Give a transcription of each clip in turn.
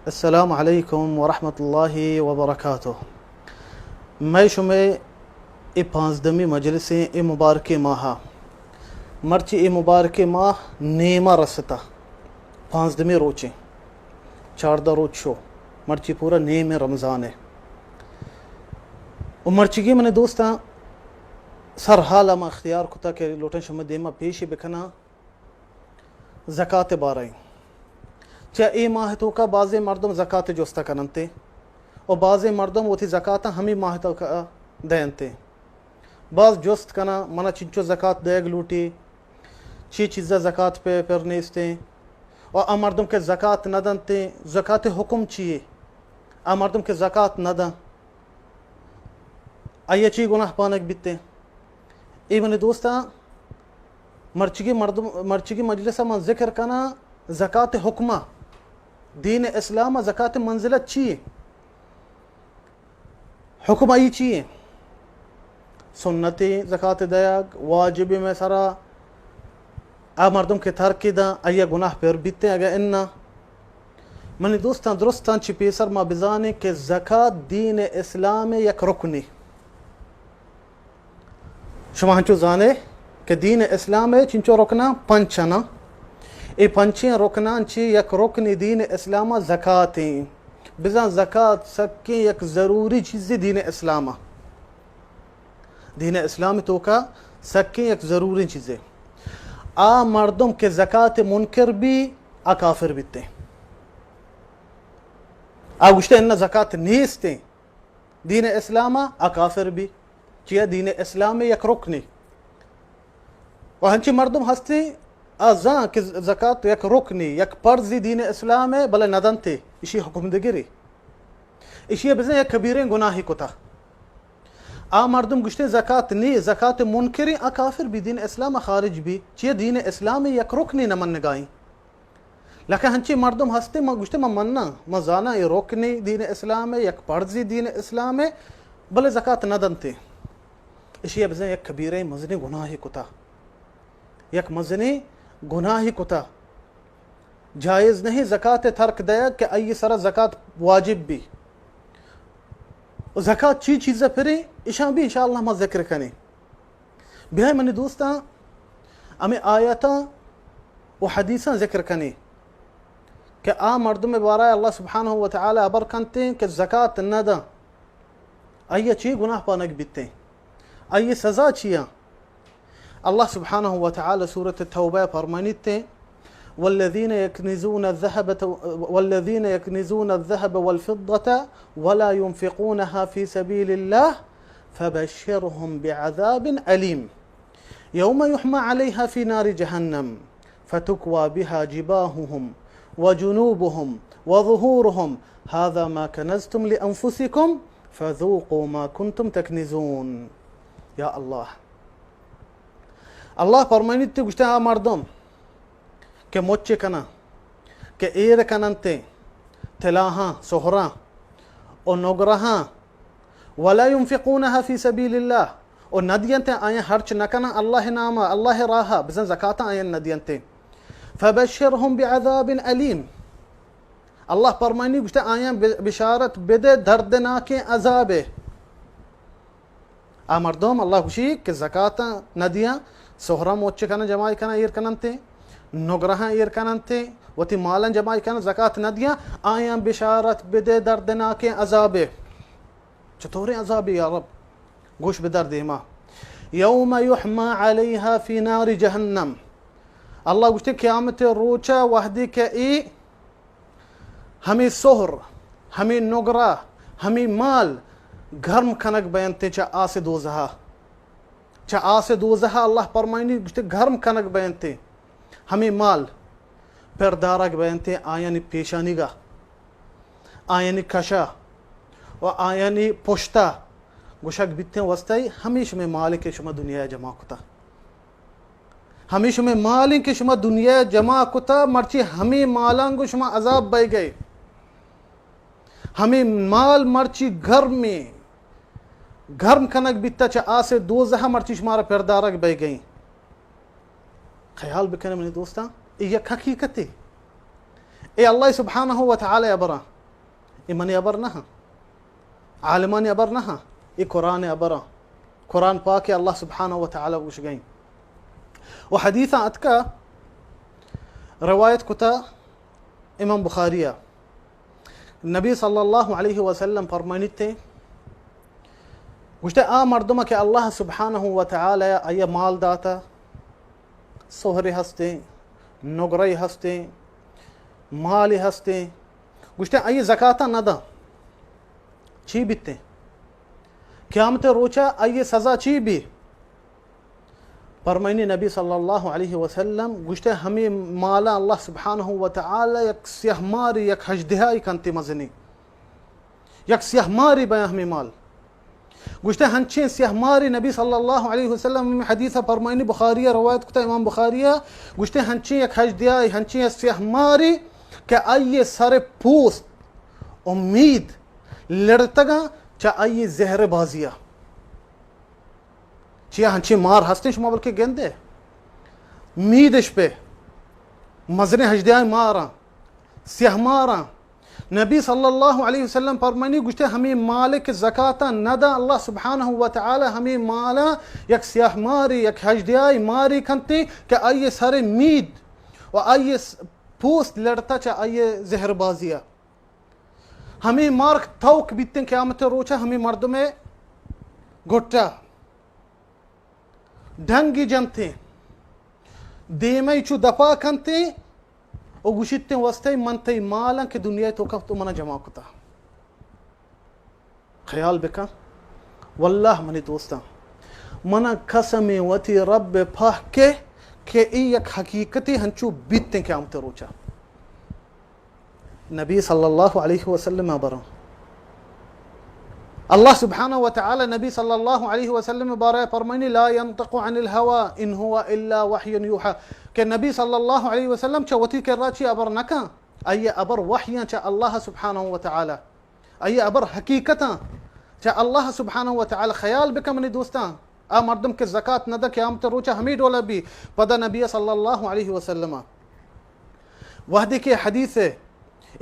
अस्सलामु अलैकुम वरहमतुल्लाहि वबरकातुह। मैं शुमे ए 15वीं मजलिस ए मुबारक माह मर्ची ए मुबारक माह नेमा रसता 15वीं रोचे 14 रोज शो मर्ची पूरा नेम रमज़ान है और मर्चिगी मैंने दोस्ता सर हाला मा अख्तियार कुता के लोटन शुमे देमा पेशी बिखना ज़कात बाराई चा ए माह तो का बाज़े मर्दम ज़कात जोस्ता करनते और बाज़े मर्दम वो थी ज़कात हमी माह तो का दयनते बाज़ जोस्त कना मना चिंचो ज़कात देग लूटी ची चीज़ा ज़कात पे परनेस्ते और आ मर्दम के ज़कात न दनते ज़कात हुक्म चाहिए आ मर्दम के ज़कात न दन आइए ची गुनाह पानक बिते ए मने दोस्ता मर्चिगी मजलिसा में ज़िक्र कना ज़कात हुक्मा दीन इस्लाम ज़कात मंजिलत चाहिए हुक्म आई चाहिए सुन्नती ज़कात दयाग वाजिब में सरा आ मर्दम के थरकी दा आइया गुनाह पर बीते अगर इन्ना मनी दोस्तान दुरुस्तान चिपेसर मा बिजाने के ज़कात दीन इस्लाम यक रुकनी शुमा हंचो जाने के दीन इस्लाम चिंचो रुकना पंचना ए पंचे रुकनांची यक रुकनी दीन इस्लाम ज़काती बिजा ज़कात सबके एक ज़रूरी चीज़ दीन इस्लाम तो का सबके एक ज़रूरी चीज़ें आ मर्दम के ज़कात मुनकर भी आ काफिर बीते आ गुश्ते इन्ना ज़कात नीस्ते दीन इस्लाम आ काफिर भी चिया दीन इस्लाम यक रुकनी और हंची मर्दम हस्ती आज़ा के ज़कात यक रुकनी यक पर्जी दीन इस्लाम है भले नदन थे इसी हुक्म दगिरी इसी बिज़ने यक कबीरें गुनाही कोता आ मर्दम गुश्ते ज़कात नी ज़कात मुनकरी आ काफिर भी दीन इस्लाम खारिज भी चिया दीन इस्लाम यक रुकनी न मन गाई लेकिन हंची मर्दम हस्ते मा गुश्ते मा मन्ना मा जाना ये रुकनी दीन इस्लाम यक पर्जी दीन इस्लाम है भले ज़कात नदन थे इसी बिज़ने यक कबीरें मजनी गुनाही कोता यक मजनी गुनाही कुता जायज़ नहीं ज़कात तर्क दया कि आई सरा ज़कात वाजिब भी ज़कात ची चीज़ें फिरे इशा भी इंशाअल्लाह हम ज़िक्र करें बिहाय मनी दोस्ता हमें आयता व हदीसा ज़िक्र करें कि आ मर्द में बारा अल्लाह सुब्हानहु व तआला अबर करते कि ज़कात न दा आइए ची गुनाह पानक बीते आइए सज़ा चिया अल्लाह सुब्हानहु व तआला सूरत तौबा फरमानीते वल्लज़ीन यकनिज़ून अज़्ज़हब वल-फ़िद्दता वला युनफ़िक़ूनहा फ़ी सबीलिल्लाह फ़बश्शिरहुम बिअज़ाबिन अलीम यौम युहमा अलैहा फ़ी नारि जहन्नम फ़तुक्वा बिहा जिबाहुहुम व जुनूबुहुम व ज़ुहूरुहुम हाज़ा मा कनज़्तुम लिअन्फ़ुसिकुम फ़ज़ूक़ू मा कुन्तुम तकनिज़ून। या अल्लाह फरमानीते गुश्ते आ मर्दम के मोच्चे कना के एर कनंते तलाहा सोहरा और नोगरहा वला युनफ़िक़ूनहा फ़ी सबीलिल्लाह और नदियंते आया हर्च नकना अल्लाह नामा अल्लाह राहा बिज़न ज़काता आया नदियंते फ़बश्शिरहुम बिअज़ाबिन अलीम अल्लाह फरमानी गुश्ते आया बिशारत बेदे दर्दनाके अज़ाबे आ मर्दम अल्लाह खुशी के ज़काता नदियाँ सोहरा मोच्चे कना जमाई कना ईर कनंते नोगरहा ईर कनंते वती मालन जमाई कना ज़कात नदियाँ आया बिशारत बिदे दर्दना के अज़ाबे चतोरे अज़ाबे या रब गोश बेदर देमा यौम युहमा अलैहा फ़ी नारि जहन्नम अल्लाह गुश्ते क़यामत रोचा वहदी के ई हमें सोहर हमें नोगरा हमें माल गर्म कनक बयनते चा आसे दोज़हा अल्लाह फरमानी गुश्ते गर्म कनक बयनते हमें माल परदारक बयनते आयानी पेशानीगा आयानी कशा व आयानी पुश्ता गुशक बित्ते वस्ताई हमेश में माल के शुमा दुनिया जमा कुता हमेश में माल के शुमा दुनिया जमा कुता मर्ची हमें मालांगो शुमा अजाब बह गए हमें माल मर्ची घर में गर्म कनक बित्ता चा आसे दोज़हा मर्ची शुमारा परदारक बह गई ख्याल बिकने मैंने दोस्ता ये हकीकत है ए अल्लाह सुब्हानहु व तआला अबरा इमनी अबर नहा आलमानी अबर नहा ये कुरान अबरा कुरान पाक अल्लाह सुब्हानहु व तआला वश गई व हदीसा अतका रवायत कुता इमाम बुखारिया नबी सल्लल्लाहु अलैहि वसल्लम फरमानिते गुश्ते आ मर्दमा के अल्लाह सुब्हानहु व तआला अय माल दाता सोहरे हस्ते नगरई हस्ते माल हस्ते गुश्ते अय ज़काता नदा ची बिते क़यामत रोचा अय सज़ा ची भी फरमाइनी नबी सल्लल्लाहु अलैहि वसल्लम गुश्ते हमें माला अल्लाह सुब्हानहु व तआला यक सियहमारी यक हजदिहाई कंती मजनी यक सियहमारी बया हमें माल गुश्ते हंचे सियहमारी नबी सल्लल्लाहु अलैहि वसल्लम हदीसा फरमाइनी बुखारिया रवायत कुता इमाम बुखारिया गुश्ते हंचे यक हजदिहाई हंचे सियहमारी के आइए सारे पूस्त उम्मीद लड़तगा चा आइए जहर बाजिया चिया हंची मार हस्ते शुमा बल्कि गेंदे मीदश पे मजने हजदिया मारा सियाह मारा नबी सल्लल्लाहु अलैहि वसल्लम फरमानी गुश्ते हमें मालिक ज़काता नदा अल्लाह सुब्हानहु व तआला हमें माला यक सियाह मारी यक हजदिया मारी खंती के आइए सारे मीद व आइए पूस्त लड़ता चा आइए जहरबाजिया हमें मार्क थौक बीतते क़यामत रोचा हमें मर्द में गोटा ढंगी जमते देमई चु दफा खनते और गुशिते वस्ते मनते माला के दुनिया तो कब तो मना जमा कुता ख्याल बेका वल्लाह मनी दोस्ता मना कसमे वती रब फाह के एक हकीकती हंचू बीतते क़यामत रोचा नबी सल्लल्लाहु अलैहि वसल्लम अबरा अल्लाह सुब्हानहु व तआला नबी सल्लल्लाहु अलैहि वसल्लम बारे फरमानी ला यंतकु अनिल हवा इन हुवा इल्ला वह्युन यूहा के नबी सल्लल्लाहु अलैहि वसल्लम चवती के राची अबर नका अय अबर वह्य च अल्लाह सुब्हानहु व तआला अय अबर हकीकता च अल्लाह सुब्हानहु व तआला ख्याल बिकमनी दोस्ता आ मर्दम के ज़कात नदा क़यामत रोचा हमी डोला भी पदा नबी सल्लल्लाहु अलैहि वसल्लम वह देखिए हदीस है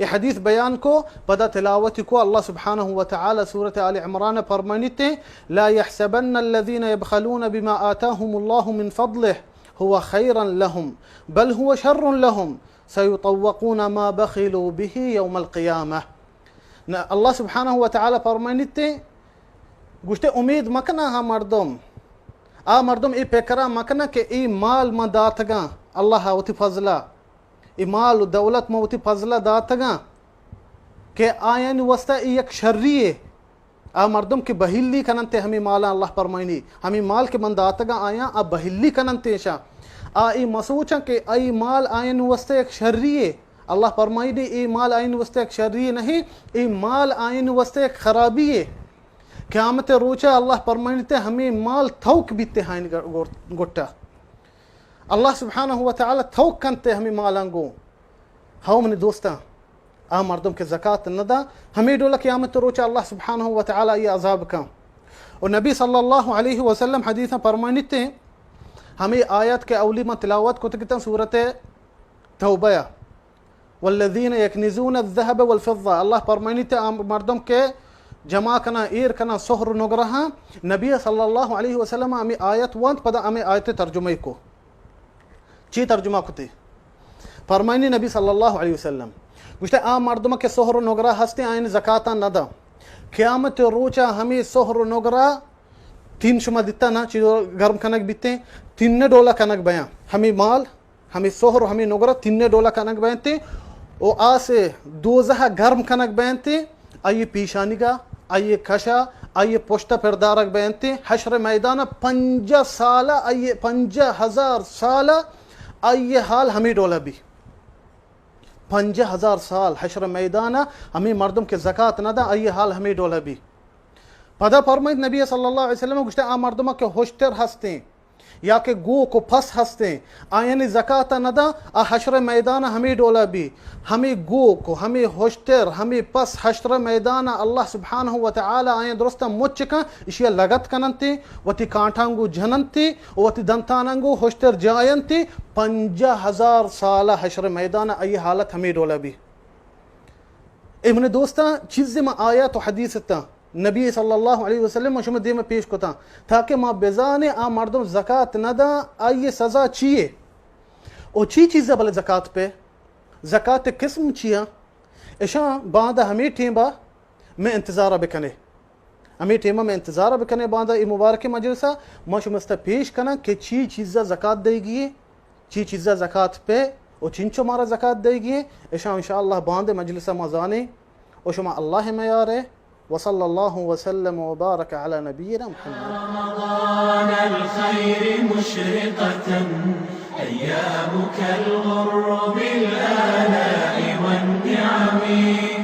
ये हदीस बयान को पदा तिलावत को अल्लाह सुब्हानहु व तआला सूरत आल इमरान फरमानिते ला यहसबन्न अल्लज़ीना यबखलून बिमा आताहुमुल्लाहु मिन फ़ज़लिहि हुवा खैरन लहुम बल हुवा शर्रुन लहुम सयुतव्वक़ून मा बखिलू बिही यौमल क़ियामह अल्लाह सुब्हानहु व तआला फरमानिते गुश्ते उम्मीद मकना हा मर्दम आ मर्दम ए पेकरा मकना के ई माल म दातगा अल्लाह वती फज़ला इमाल दौलत मवती फजला दातगा के आयन वस्ता एक शर्रिये आ मर्दम के बहिल्ली कनंते हमें माला अल्लाह फरमाइनी हमें माल के मन दातगा आया आ बहिल्ली कनंते शा आ ई मसूचा के आई माल आयन वस्ता एक शर्रिये अल्लाह फरमाइनी ई माल आयन वस्ता एक शर्रिये नहीं ई माल आयन वस्ता एक खराबी है क़यामत रोचा अल्लाह फरमाइनी हमें माल थौक बीते हाइन गोट्टा अल्लाह सुब्हानहु व तआला थौक कंते हमें मालांगो हाउ मनी दोस्ता आ मर्दम के ज़कात नदा हमें डोला क़यामत रोचा अल्लाह सुब्हानहु व तआला ये अज़ाब का और नबी सल्लल्लाहु अलैहि वसल्लम हदीस फरमानिते हमें आयत के अवली में तिलावत को कितना सूरत तौबा वल्लज़ीना यकनिज़ून अज़्ज़हब वल फ़िज़्ज़ा अल्लाह फरमानिते मर्दम के जमा कना ईर कना सोहर नगरहा नबी सल्लल्लाहु अलैहि वसल्लम हमें आयत वंत पदा हमें आयत तर्जुमे को ची तर्जुमा कुते फरमाइनी नबी सल्लल्लाहु अलैहि वसल्लम गुश्ते आ मर्दम के सोहर नगरा हस्ते आइन ज़काता नदा क़यामत रोचा हमें सोहर नगरा तीन शुमा दिता ना चीज़ो गर्म कनक बीते तीन डोला कनक बयां हमें माल हमें सोहर हमें नगरा तीन डोला कनक बयाते ओ आ से दोज़हा गर्म कनक बयाते आइए पीशानिगा आइए खशा आइए पोश्ता फिरदारक बयाते हशर मैदान 50 साल आइए 50,000 साल आइए हाल हमें डोला भी 50,000 साल हशर मैदाना हमें मर्दम के ज़कात नदा आइए हाल हमें डोला भी पदा फरमाइद नबी सल्लल्लाहु अलैहि वसल्लम गुश्ते आ मर्दम के होश्तर हस्ते या के गो को फस हस्ते आयन ज़कात नदा आ हशर मैदाना हमें डोला भी हमें गो को हमें होश्तर हमें पस हशर मैदाना अल्लाह सुब्हानहु व तआला आयन दुरुस्ता मुच्चका इशिया लगत कनंते वती कांठांगु जनंते वती दंतानंगु होश्तर जायंते 50,000 साल हशर मैदाना आई हालत हमें डोला भी من دوستا چیزی ما آیات و حدیث تا نبی صلی الله علیه و سلم شما دیم پیش کتا تاکه ما بزانه آ مردم زکات ندا آیه سزا چیه او چی چیزه بل زکات पे زکات قسم چیه اشان بعد हमें टेंबा में इंतज़ार बकने हमें टेंबा में इंतज़ार बकने बाद ये मुबारक मजलिसा मशमस्ता पेश करना कि ची चीज़ा ज़कात देगी ची चीज़ा ज़कात पे और चिंचो मारा ज़कात देगी ईशा इंशाअल्लाह बाद मजलिसा मज़ाने और शुमा अल्लाह में यार है वसल्लल्लाहु वसल्लम व बारक अला नबीना मुहम्मद रमज़ान الخير مشرقة أيامك الغر بالآلاء والنعم